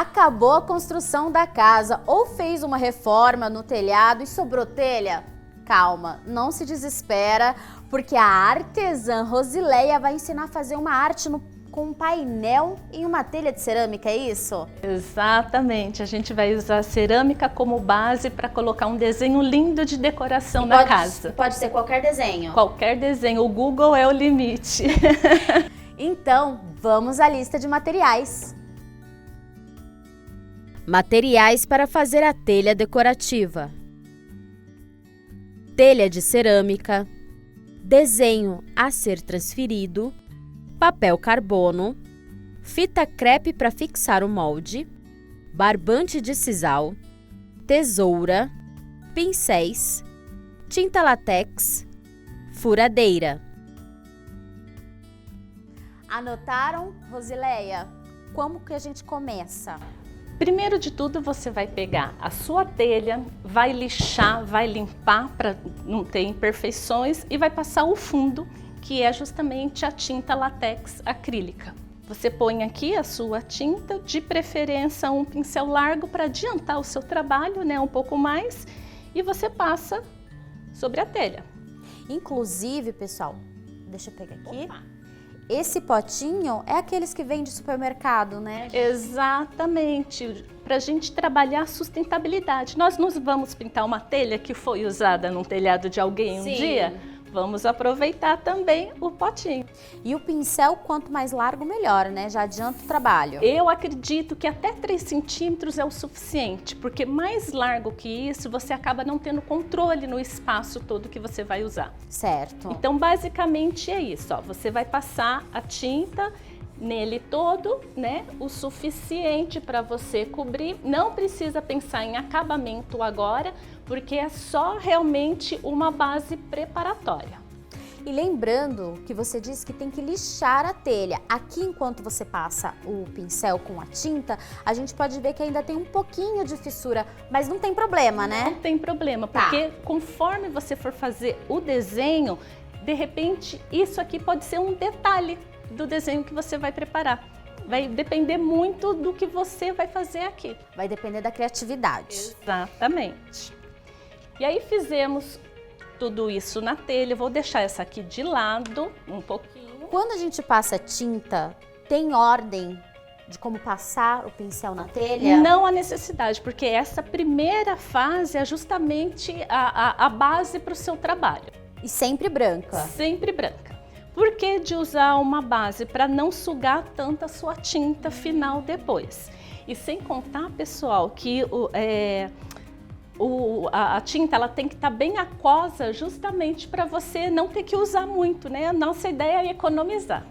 Acabou a construção da casa ou fez uma reforma no telhado e sobrou telha? Calma, não se desespera, porque a artesã Rosileia vai ensinar a fazer uma arte com um painel em uma telha de cerâmica, é isso? Exatamente, a gente vai usar a cerâmica como base para colocar um desenho lindo de decoração na casa. Pode ser qualquer desenho? Qualquer desenho, o Google é o limite. Então, vamos à lista de materiais. Materiais para fazer a telha decorativa: telha de cerâmica, desenho a ser transferido, papel carbono, fita crepe para fixar o molde, barbante de sisal, tesoura, pincéis, tinta látex, furadeira. Anotaram, Rosileia? Como que a gente começa? Primeiro de tudo, você vai pegar a sua telha, vai lixar, vai limpar para não ter imperfeições e vai passar o fundo, que é justamente a tinta látex acrílica. Você põe aqui a sua tinta, de preferência um pincel largo para adiantar o seu trabalho, né, um pouco mais, e você passa sobre a telha. Inclusive, pessoal, deixa eu pegar aqui. Opa. Esse potinho é aqueles que vem de supermercado, né? Exatamente, para a gente trabalhar a sustentabilidade. Nós não vamos pintar uma telha que foi usada num telhado de alguém um dia? Vamos aproveitar também o potinho. E o pincel, quanto mais largo, melhor, né? Já adianta o trabalho. Eu acredito que até 3 centímetros é o suficiente, porque mais largo que isso, você acaba não tendo controle no espaço todo que você vai usar. Certo. Então, basicamente é isso, ó. Você vai passar a tinta nele todo, né? O suficiente para você cobrir. Não precisa pensar em acabamento agora, porque é só realmente uma base preparatória. E lembrando que você disse que tem que lixar a telha. Aqui, enquanto você passa o pincel com a tinta, a gente pode ver que ainda tem um pouquinho de fissura, mas não tem problema, né? Não tem problema, porque conforme você for fazer o desenho, de repente, isso aqui pode ser um detalhe do desenho que você vai preparar. Vai depender muito do que você vai fazer aqui. Vai depender da criatividade. Exatamente. E aí fizemos tudo isso na telha. Eu vou deixar essa aqui de lado um pouquinho. Quando a gente passa tinta, tem ordem de como passar o pincel na telha? Não há necessidade, porque essa primeira fase é justamente a base para o seu trabalho. E sempre branca? Sempre branca. Por que de usar uma base? Para não sugar tanto a sua tinta final depois. E sem contar, pessoal, que a tinta ela tem que estar bem aquosa justamente para você não ter que usar muito, né? A nossa ideia é economizar.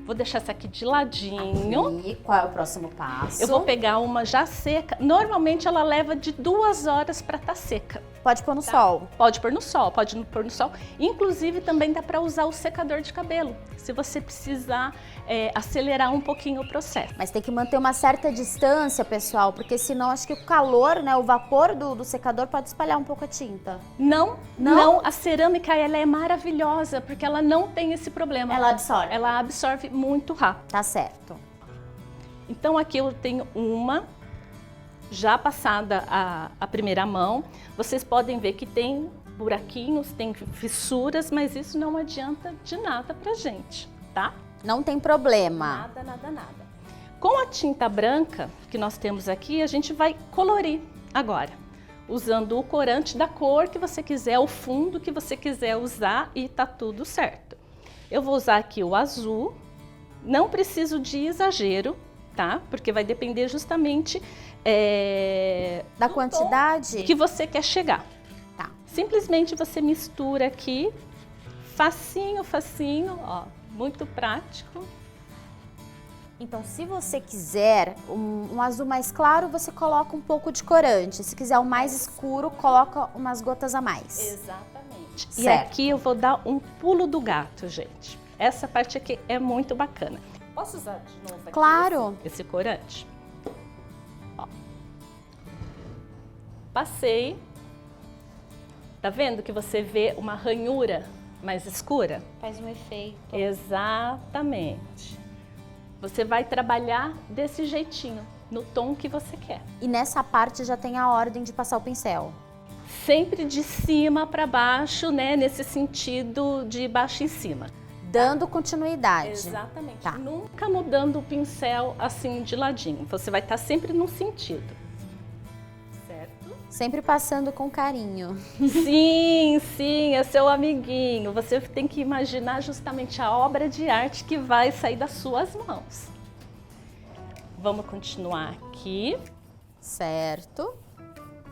Vou deixar essa aqui de ladinho. E qual é o próximo passo? Eu vou pegar uma já seca. Normalmente ela leva de 2 horas para estar seca. Pode pôr no sol? Pode pôr no sol, pode pôr no sol. Inclusive também dá para usar o secador de cabelo, se você precisar acelerar um pouquinho o processo. Mas tem que manter uma certa distância, pessoal, porque senão acho que o calor, né, o vapor do secador pode espalhar um pouco a tinta. Não. A cerâmica ela é maravilhosa, porque ela não tem esse problema. Ela absorve? Ela absorve muito rápido. Tá certo. Então aqui eu tenho uma já passada a primeira mão. Vocês podem ver que tem buraquinhos, tem fissuras, mas isso não adianta de nada pra gente, tá? Não tem problema. Nada. Com a tinta branca que nós temos aqui, a gente vai colorir agora, usando o corante da cor que você quiser, o fundo que você quiser usar e tá tudo certo. Eu vou usar aqui o azul, não preciso de exagero, tá? Porque vai depender justamente da quantidade que você quer chegar. Tá. Simplesmente você mistura aqui, facinho, ó, muito prático. Então, se você quiser um azul mais claro, você coloca um pouco de corante. Se quiser um mais escuro, coloca umas gotas a mais. Exatamente. Certo. E aqui eu vou dar um pulo do gato, gente. Essa parte aqui é muito bacana. Posso usar de novo aqui Claro. esse corante? Ó. Passei. Tá vendo que você vê uma ranhura mais escura? Faz um efeito. Exatamente. Você vai trabalhar desse jeitinho, no tom que você quer. E nessa parte já tem a ordem de passar o pincel. Sempre de cima para baixo, né? Nesse sentido de baixo em cima. Dando continuidade. Exatamente. Tá. Nunca mudando o pincel assim de ladinho. Você vai estar sempre num sentido. Certo? Sempre passando com carinho. Sim, sim, é seu amiguinho. Você tem que imaginar justamente a obra de arte que vai sair das suas mãos. Vamos continuar aqui. Certo.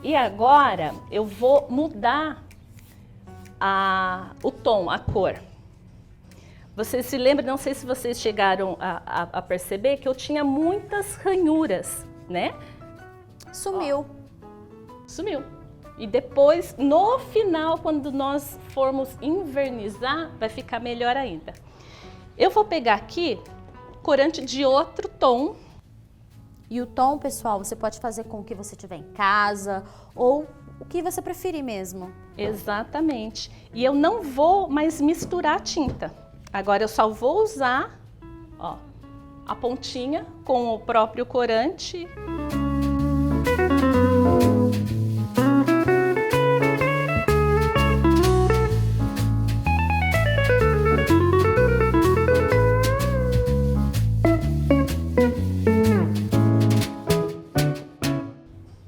E agora eu vou mudar o tom, a cor. Vocês se lembram, não sei se vocês chegaram a perceber que eu tinha muitas ranhuras, né? Sumiu. Sumiu. E depois, no final, quando nós formos invernizar, vai ficar melhor ainda. Eu vou pegar aqui corante de outro tom. E o tom, pessoal, você pode fazer com o que você tiver em casa ou o que você preferir mesmo. Exatamente. E eu não vou mais misturar a tinta. Agora eu só vou usar, ó, a pontinha com o próprio corante.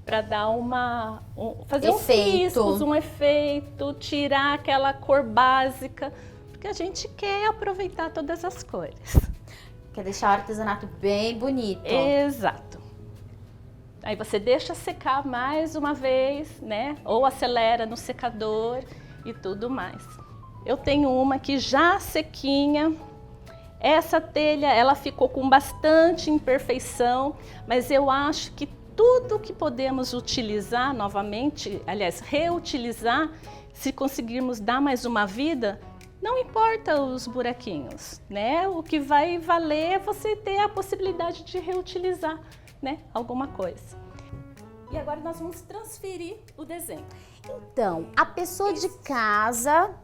Para dar fazer um efeito, tirar aquela cor básica, porque a gente quer aproveitar todas as cores. Quer deixar o artesanato bem bonito. Exato. Aí você deixa secar mais uma vez, né? Ou acelera no secador e tudo mais. Eu tenho uma aqui já sequinha. Essa telha, ela ficou com bastante imperfeição, mas eu acho que tudo que podemos utilizar novamente, aliás, reutilizar, se conseguirmos dar mais uma vida, não importa os buraquinhos, né? O que vai valer é você ter a possibilidade de reutilizar, né, alguma coisa. E agora nós vamos transferir o desenho. Então, a pessoa de casa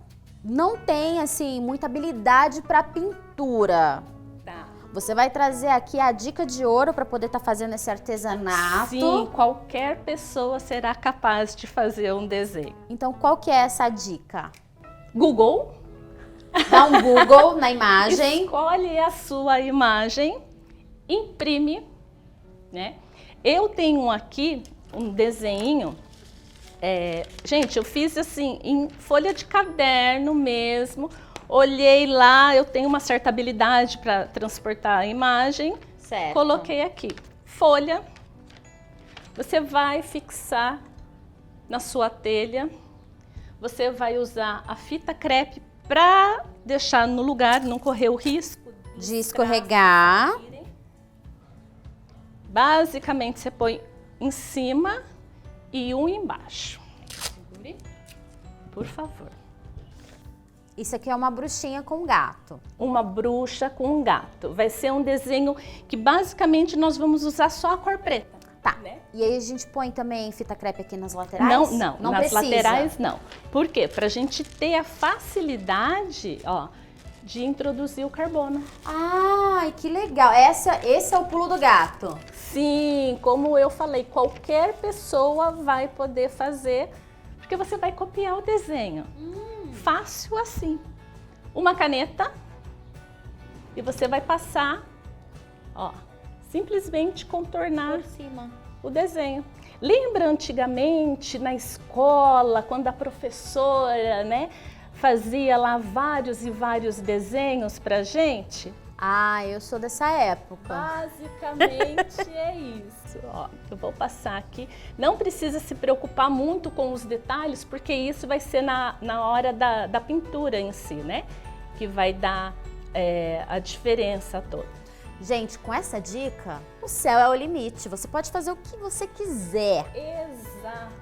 não tem, assim, muita habilidade para pintura. Tá. Você vai trazer aqui a dica de ouro para poder estar fazendo esse artesanato. Sim, qualquer pessoa será capaz de fazer um desenho. Então, qual que é essa dica? Google. Dá um Google na imagem. Escolhe a sua imagem, imprime, né? Eu tenho aqui um desenho, gente, eu fiz assim em folha de caderno mesmo. Olhei lá, eu tenho uma certa habilidade para transportar a imagem. Certo. Coloquei aqui, folha. Você vai fixar na sua telha. Você vai usar a fita crepe para deixar no lugar, não correr o risco de escorregar. Basicamente, você põe em cima e um embaixo. Segure, por favor. Isso aqui é uma bruxinha com gato. Uma bruxa com um gato. Vai ser um desenho que basicamente nós vamos usar só a cor preta. Tá. Né? E aí a gente põe também fita crepe aqui nas laterais? Não, nas precisa. laterais não. Por quê? Pra gente ter a facilidade, ó, de introduzir o carbono. Ai, que legal. Esse é o pulo do gato. Sim, como eu falei, qualquer pessoa vai poder fazer, porque você vai copiar o desenho. Fácil assim. Uma caneta e você vai passar, ó, simplesmente contornar Por cima o desenho. Lembra antigamente na escola, quando a professora, né, fazia lá vários e vários desenhos pra gente? Ah, eu sou dessa época. Basicamente é isso. Ó, eu vou passar aqui. Não precisa se preocupar muito com os detalhes, porque isso vai ser na hora da pintura em si, né? Que vai dar a diferença toda. Gente, com essa dica, o céu é o limite. Você pode fazer o que você quiser. Exato.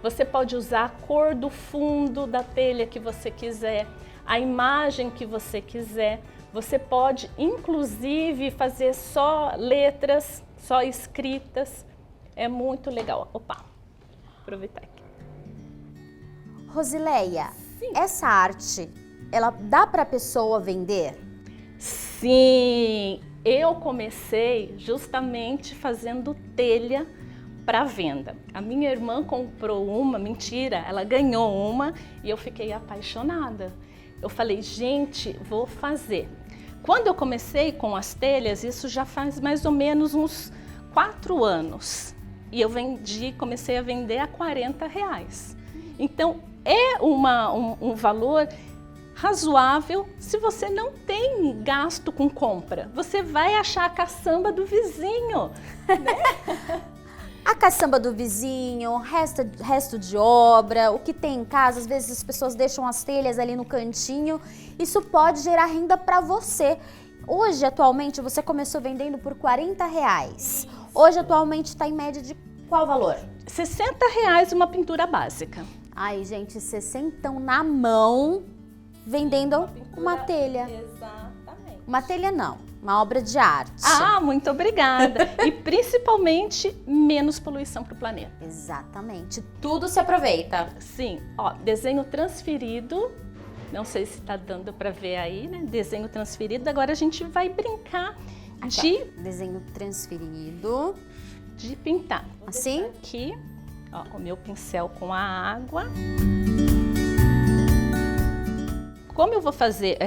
Você pode usar a cor do fundo da telha que você quiser, a imagem que você quiser. Você pode, inclusive, fazer só letras, só escritas. É muito legal. Opa, aproveitar aqui. Rosileia, essa arte, ela dá para a pessoa vender? Sim, Eu comecei justamente fazendo telha para venda. A minha irmã comprou uma, mentira, ela ganhou uma e eu fiquei apaixonada. Eu falei, gente, vou fazer. Quando eu comecei com as telhas, isso já faz mais ou menos uns 4 anos. E eu comecei a vender a R$40. Então, é um valor razoável se você não tem gasto com compra. Você vai achar a caçamba do vizinho, né? A caçamba do vizinho, resto de obra, o que tem em casa, às vezes as pessoas deixam as telhas ali no cantinho, isso pode gerar renda para você. Hoje, atualmente, você começou vendendo por R$40. Hoje, atualmente, está em média de qual valor? R$60 uma pintura básica. Ai, gente, 60 na mão, vendendo uma telha. Exatamente. Uma telha não, uma obra de arte. Ah, muito obrigada. E principalmente menos poluição para o planeta. Exatamente, tudo se aproveita. Sim, ó, desenho transferido, não sei se tá dando para ver aí, né? Desenho transferido, agora a gente vai brincar de desenho transferido, de pintar. Vou assim? Aqui, ó, o meu pincel com a água. Como eu vou fazer,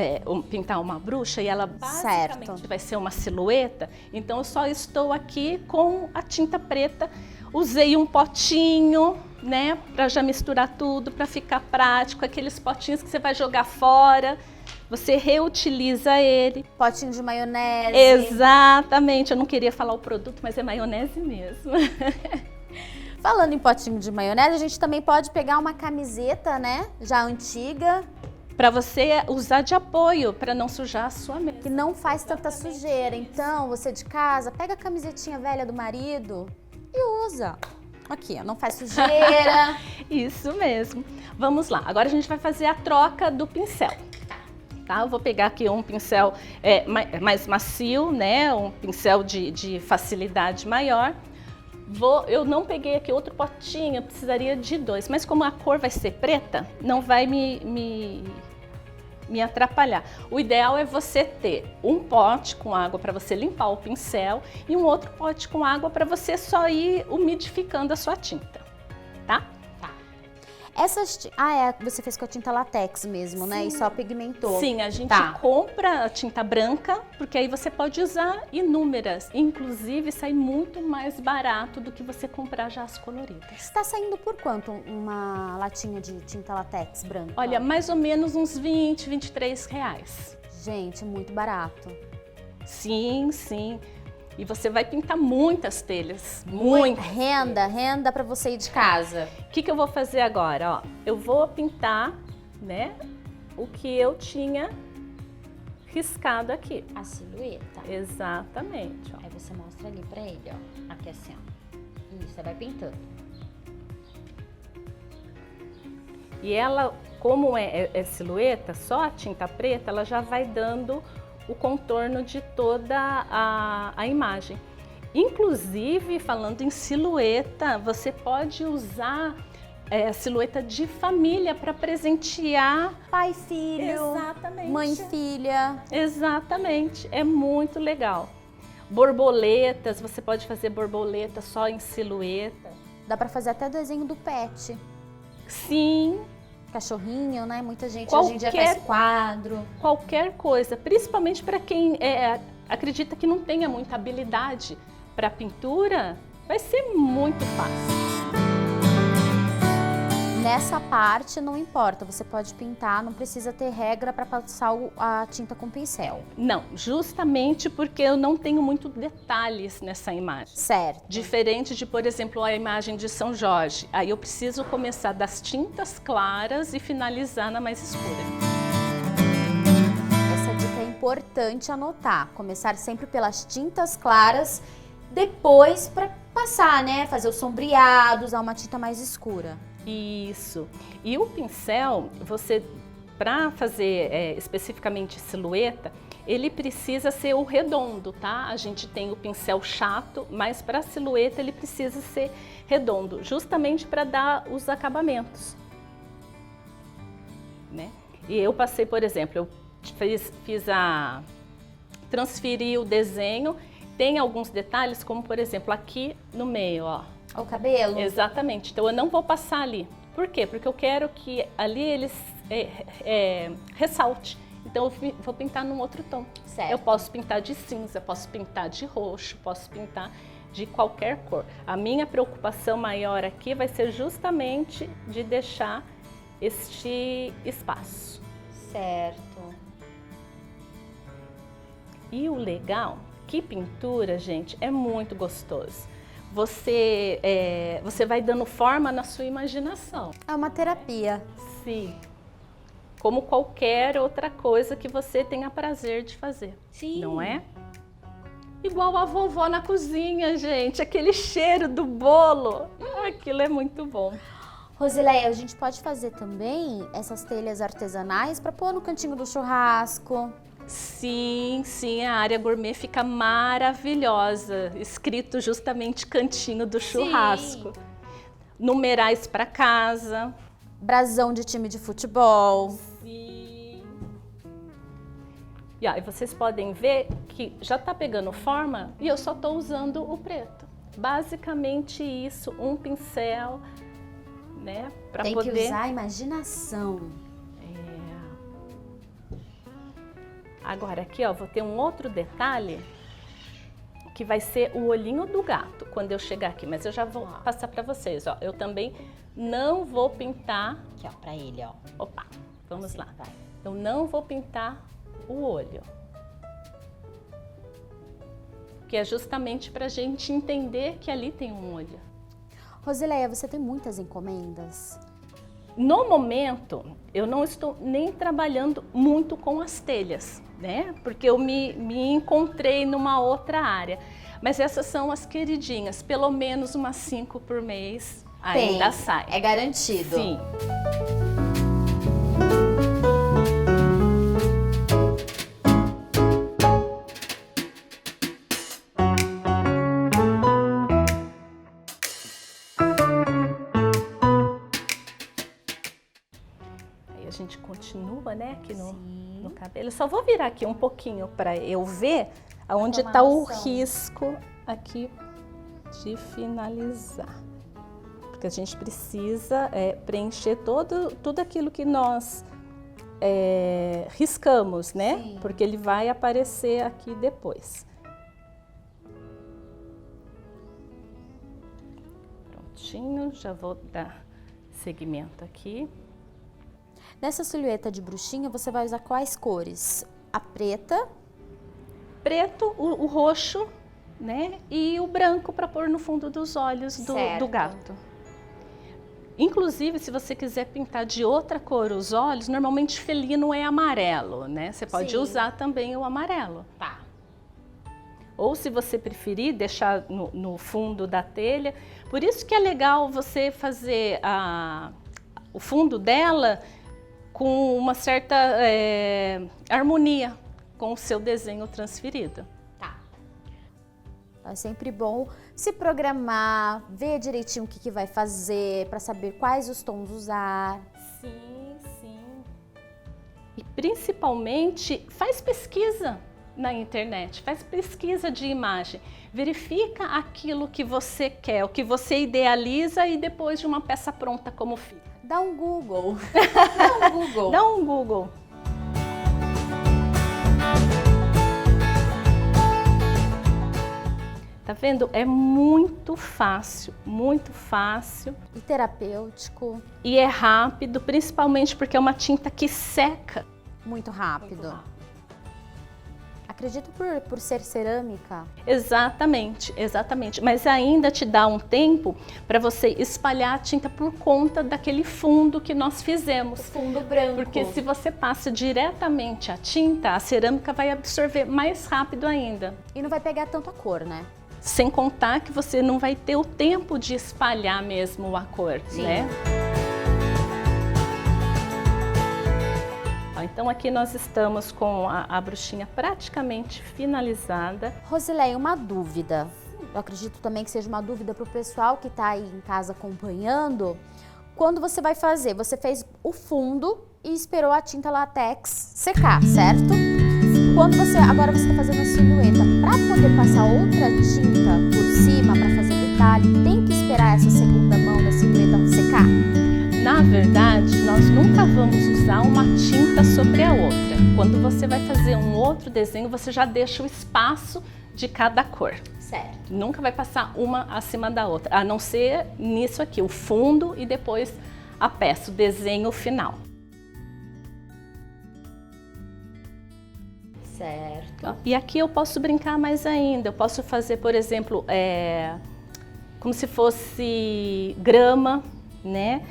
pintar uma bruxa e ela basicamente vai ser uma silhueta, então eu só estou aqui com a tinta preta. Usei um potinho, né, para já misturar tudo, para ficar prático, aqueles potinhos que você vai jogar fora, você reutiliza ele. Potinho de maionese. Exatamente, eu não queria falar o produto, mas é maionese mesmo. Falando em potinho de maionese, a gente também pode pegar uma camiseta, né, já antiga, para você usar de apoio, para não sujar a sua mesa. Que não faz tanta sujeira. Então, você de casa, pega a camisetinha velha do marido e usa. Aqui, ó, não faz sujeira. Isso mesmo. Vamos lá, agora a gente vai fazer a troca do pincel. Tá? Eu vou pegar aqui um pincel mais macio, né? Um pincel de facilidade maior. Eu não peguei aqui outro potinho, eu precisaria de 2, mas como a cor vai ser preta, não vai me atrapalhar. O ideal é você ter um pote com água para você limpar o pincel e um outro pote com água para você só ir umidificando a sua tinta, tá? Você fez com a tinta látex mesmo, né? E só pigmentou. Sim, a gente compra a tinta branca, porque aí você pode usar inúmeras. Inclusive, sai muito mais barato do que você comprar já as coloridas. Está saindo por quanto uma latinha de tinta látex branca? Olha, mais ou menos uns R$20, R$23. Gente, muito barato. Sim, sim. E você vai pintar muitas telhas, muita renda para você ir de casa. O que eu vou fazer agora? Ó, eu vou pintar, né, o que eu tinha riscado aqui. A silhueta. Exatamente. Ó. Aí você mostra ali para ele, ó. Aqui assim, ó. Isso, você vai pintando. E ela, como é silhueta, só a tinta preta, ela já vai dando o contorno de toda a imagem. Inclusive, falando em silhueta, você pode usar a silhueta de família para presentear pai, filho, exatamente, mãe, filha. Exatamente, é muito legal. Borboletas, você pode fazer borboleta só em silhueta. Dá para fazer até desenho do pet. Sim. Cachorrinho, né? Muita gente hoje em dia faz quadro. Qualquer coisa, principalmente para quem acredita que não tenha muita habilidade para pintura, vai ser muito fácil. Nessa parte não importa, você pode pintar, não precisa ter regra para passar a tinta com pincel. Não, justamente porque eu não tenho muito detalhes nessa imagem. Certo. Diferente de, por exemplo, a imagem de São Jorge. Aí eu preciso começar das tintas claras e finalizar na mais escura. Essa dica é importante anotar, começar sempre pelas tintas claras, depois para passar, né, fazer o sombreado, usar uma tinta mais escura. Isso. E o pincel, para fazer especificamente silhueta, ele precisa ser o redondo, tá? A gente tem o pincel chato, mas para silhueta ele precisa ser redondo, justamente para dar os acabamentos, né? E eu passei, por exemplo, eu fiz a transferir o desenho. Tem alguns detalhes, como por exemplo, aqui no meio, ó. O cabelo. Exatamente, então eu não vou passar ali. Por quê? Porque eu quero que ali eles ressalte. Então eu vou pintar num outro tom. Certo. Eu posso pintar de cinza, posso pintar de roxo, posso pintar de qualquer cor. A minha preocupação maior aqui vai ser justamente de deixar este espaço. Certo. E o legal, que pintura, gente, é muito gostoso. Você vai dando forma na sua imaginação. É uma terapia. Sim. Como qualquer outra coisa que você tenha prazer de fazer. Sim. Não é? Igual a vovó na cozinha, gente. Aquele cheiro do bolo. Aquilo é muito bom. Rosileia, a gente pode fazer também essas telhas artesanais para pôr no cantinho do churrasco. Sim, sim, a área gourmet fica maravilhosa. Escrito justamente cantinho do churrasco. Sim. Numerais para casa. Brasão de time de futebol. Sim. E aí vocês podem ver que já tá pegando forma e eu só tô usando o preto. Basicamente isso, um pincel, né, para poder... Tem que usar a imaginação. Agora aqui, ó, vou ter um outro detalhe que vai ser o olhinho do gato quando eu chegar aqui, mas eu já vou passar para vocês, ó. Eu também não vou pintar... Aqui, ó, para ele, ó. Opa, vamos assim, lá. Vai. Eu não vou pintar o olho. Que é justamente pra gente entender que ali tem um olho. Rosileia, você tem muitas encomendas? No momento, eu não estou nem trabalhando muito com as telhas, né? Porque eu me encontrei numa outra área. Mas essas são as queridinhas, pelo menos umas 5 por mês ainda sai. É garantido. Sim. A gente continua, né, aqui no cabelo. Eu só vou virar aqui um pouquinho para eu ver aonde está o risco aqui de finalizar. Porque a gente precisa preencher tudo aquilo que nós riscamos, né? Sim. Porque ele vai aparecer aqui depois. Prontinho, já vou dar seguimento aqui. Nessa silhueta de bruxinha, você vai usar quais cores? A preta. Preto, o roxo, né? E o branco para pôr no fundo dos olhos do gato. Inclusive, se você quiser pintar de outra cor os olhos, normalmente felino é amarelo, né? Você pode usar também o amarelo. Tá. Ou se você preferir, deixar no fundo da telha. Por isso que é legal você fazer o fundo dela com uma certa harmonia com o seu desenho transferido. Tá. É sempre bom se programar, ver direitinho o que vai fazer, para saber quais os tons usar. Sim, sim. E principalmente, faz pesquisa na internet, faz pesquisa de imagem. Verifica aquilo que você quer, o que você idealiza e depois de uma peça pronta como fica. Dá um Google. Dá um Google. Dá um Google. Tá vendo? É muito fácil, muito fácil. E terapêutico. E é rápido, principalmente porque é uma tinta que seca. Muito rápido. Acredito por ser cerâmica. Exatamente, exatamente. Mas ainda te dá um tempo para você espalhar a tinta por conta daquele fundo que nós fizemos. O fundo branco. Porque se você passa diretamente a tinta, a cerâmica vai absorver mais rápido ainda. E não vai pegar tanto a cor, né? Sem contar que você não vai ter o tempo de espalhar mesmo a cor, né? Então aqui nós estamos com a bruxinha praticamente finalizada. Rosileia, uma dúvida. Eu acredito também que seja uma dúvida para o pessoal que está aí em casa acompanhando. Quando você vai fazer, você fez o fundo e esperou a tinta látex secar, certo? Quando agora você está fazendo a silhueta, para poder passar outra tinta por cima para fazer detalhe, tem que esperar essa segunda mão da silhueta secar? Na verdade, nós nunca vamos usar uma tinta sobre a outra. Quando você vai fazer um outro desenho, você já deixa o espaço de cada cor. Certo. Nunca vai passar uma acima da outra, a não ser nisso aqui, o fundo e depois a peça, o desenho final. Certo. E aqui eu posso brincar mais ainda, eu posso fazer, por exemplo, como se fosse grama, né?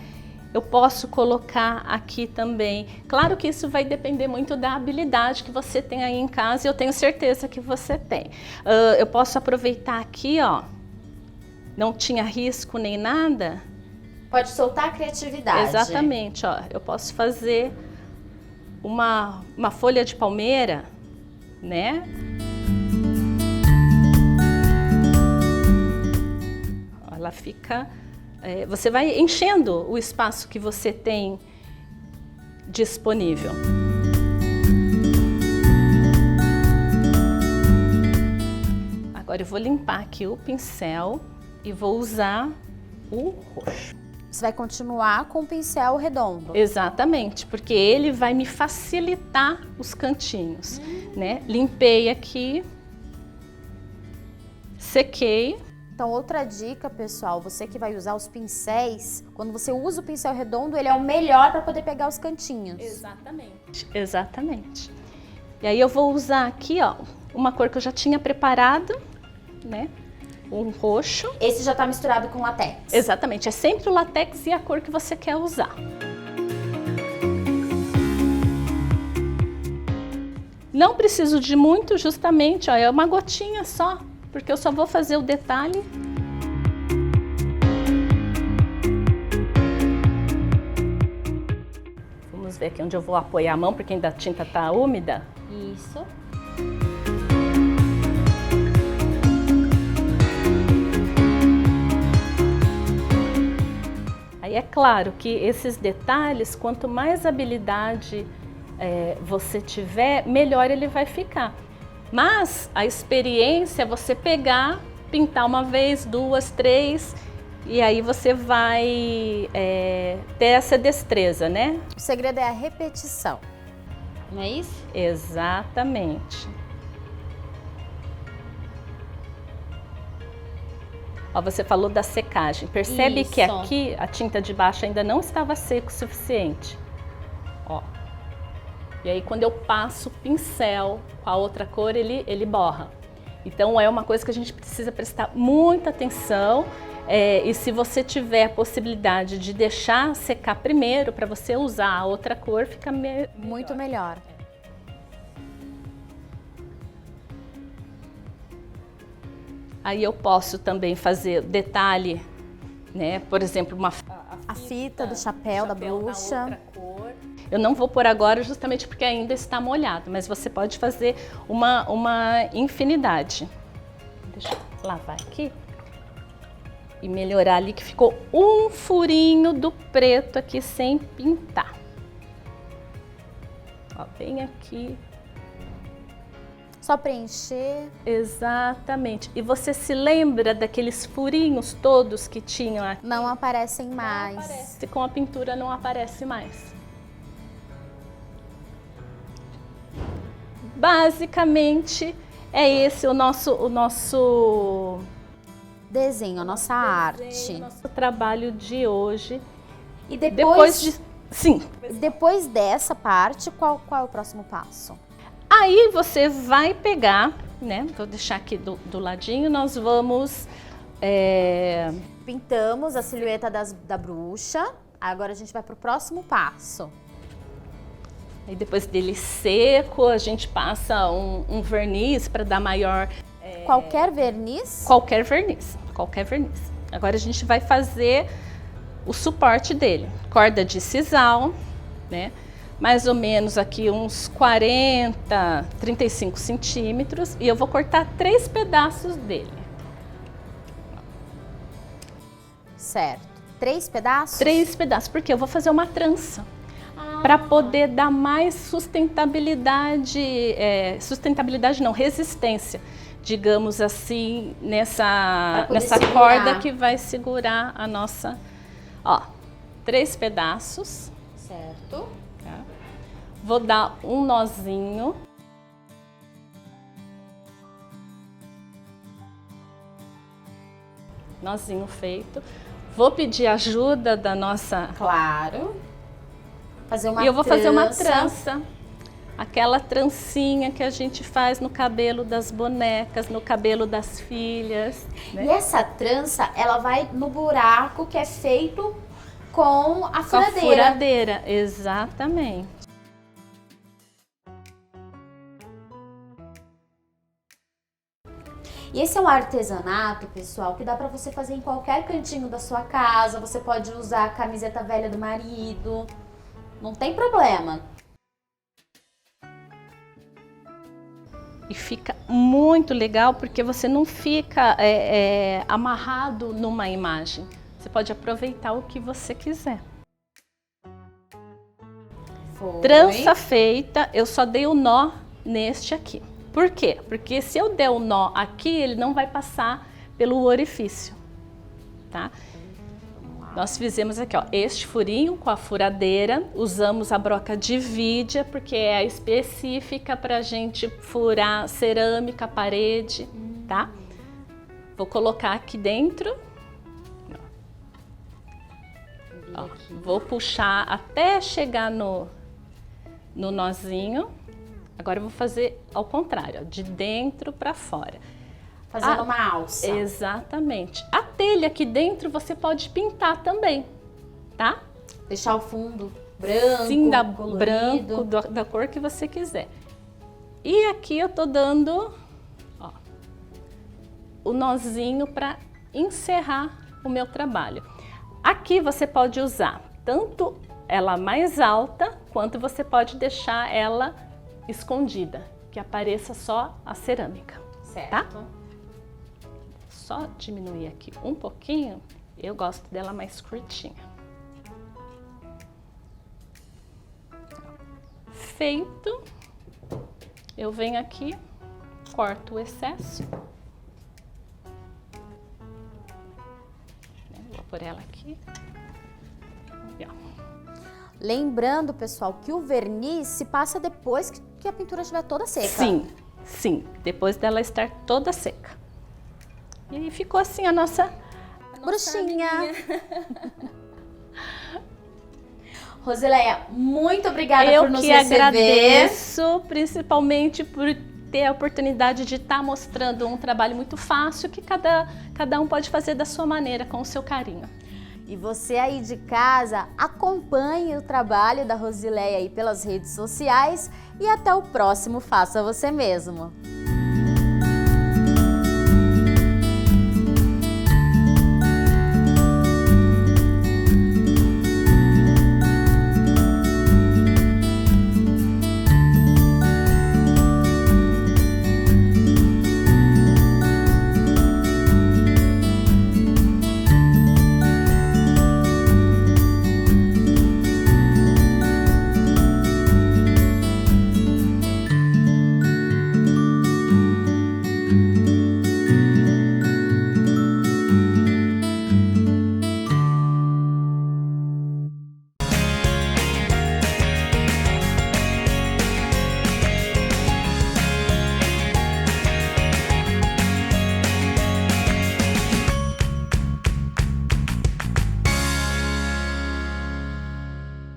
Eu posso colocar aqui também. Claro que isso vai depender muito da habilidade que você tem aí em casa e eu tenho certeza que você tem. Eu posso aproveitar aqui, ó, não tinha risco nem nada. Pode soltar a criatividade. Exatamente, ó, eu posso fazer uma folha de palmeira, né? Ela fica... você vai enchendo o espaço que você tem disponível. Agora eu vou limpar aqui o pincel e vou usar o roxo. Você vai continuar com o pincel redondo. Exatamente, porque ele vai me facilitar os cantinhos, né? Limpei aqui, sequei. Então, outra dica, pessoal, você que vai usar os pincéis, quando você usa o pincel redondo, ele é o melhor para poder pegar os cantinhos. Exatamente. Exatamente. E aí eu vou usar aqui, ó, uma cor que eu já tinha preparado, né? Um roxo. Esse já está misturado com latex. Exatamente, é sempre o latex e a cor que você quer usar. Não preciso de muito, justamente, ó, é uma gotinha só, porque eu só vou fazer o detalhe. Vamos ver aqui onde eu vou apoiar a mão, porque ainda a tinta está úmida. Isso. Aí é claro que esses detalhes, quanto mais habilidade você tiver, melhor ele vai ficar. Mas a experiência é você pegar, pintar uma vez, duas, três, e aí você vai ter essa destreza, né? O segredo é a repetição, não é isso? Exatamente. Ó, você falou da secagem. Percebe que aqui a tinta de baixo ainda não estava seca o suficiente. Ó. E aí quando eu passo o pincel com a outra cor, ele borra. Então é uma coisa que a gente precisa prestar muita atenção. E se você tiver a possibilidade de deixar secar primeiro para você usar a outra cor, fica muito melhor. Aí eu posso também fazer detalhe, né? Por exemplo, a fita do chapéu da bruxa. Outra cor. Eu não vou pôr agora justamente porque ainda está molhado, mas você pode fazer uma infinidade. Deixa eu lavar aqui e melhorar ali que ficou um furinho do preto aqui sem pintar. Ó, bem aqui. Só preencher. Exatamente. E você se lembra daqueles furinhos todos que tinham aqui? Não aparecem mais. Não aparece. Com a pintura não aparece mais. Basicamente é esse o nosso desenho, a nossa arte. O nosso trabalho de hoje. E depois sim. Depois dessa parte, qual é o próximo passo? Aí você vai pegar, né? Vou deixar aqui do ladinho, nós vamos... Pintamos a silhueta da bruxa, agora a gente vai para o próximo passo. Aí depois dele seco, a gente passa um verniz para dar maior... Qualquer verniz? Qualquer verniz, qualquer verniz. Agora a gente vai fazer o suporte dele. Corda de sisal, né? Mais ou menos aqui uns 40, 35 centímetros. E eu vou cortar 3 pedaços dele. Certo. 3 pedaços? 3 pedaços, porque eu vou fazer uma trança. para poder dar mais sustentabilidade, sustentabilidade não, resistência, digamos assim, nessa corda que vai segurar a nossa, ó, 3 pedaços. Certo. Tá? Vou dar um nozinho. Nozinho feito. Vou pedir ajuda da nossa... Claro. E eu vou fazer uma trança. Aquela trancinha que a gente faz no cabelo das bonecas, no cabelo das filhas. Né? E essa trança, ela vai no buraco que é feito com a furadeira. Com a furadeira, exatamente. E esse é um artesanato, pessoal, que dá pra você fazer em qualquer cantinho da sua casa. Você pode usar a camiseta velha do marido, não tem problema. E fica muito legal porque você não fica amarrado numa imagem. Você pode aproveitar o que você quiser. Foi. Trança feita, eu só dei o nó neste aqui. Por quê? Porque se eu der o nó aqui, ele não vai passar pelo orifício, tá? Nós fizemos aqui, ó, este furinho com a furadeira, usamos a broca de vidia, porque é a específica pra gente furar cerâmica, parede, tá? Vou colocar aqui dentro. Ó, vou puxar até chegar no nozinho. Agora eu vou fazer ao contrário, ó, de dentro para fora. Fazendo uma alça. Exatamente. A telha aqui dentro você pode pintar também, tá? Deixar o fundo branco, sim, colorido. branco, da cor que você quiser. E aqui eu tô dando, ó, o nozinho para encerrar o meu trabalho. Aqui você pode usar tanto ela mais alta, quanto você pode deixar ela escondida, que apareça só a cerâmica, certo? Tá? Só diminuir aqui um pouquinho, eu gosto dela mais curtinha. Feito, eu venho aqui, corto o excesso. Vou pôr ela aqui. E, ó. Lembrando, pessoal, que o verniz se passa depois que a pintura estiver toda seca. Sim, sim, depois dela estar toda seca. E aí ficou assim a nossa bruxinha. Rosileia, muito obrigada por nos receber. Eu que agradeço, principalmente por ter a oportunidade de estar mostrando um trabalho muito fácil que cada um pode fazer da sua maneira, com o seu carinho. E você aí de casa, acompanhe o trabalho da Rosileia aí pelas redes sociais e até o próximo Faça Você Mesmo.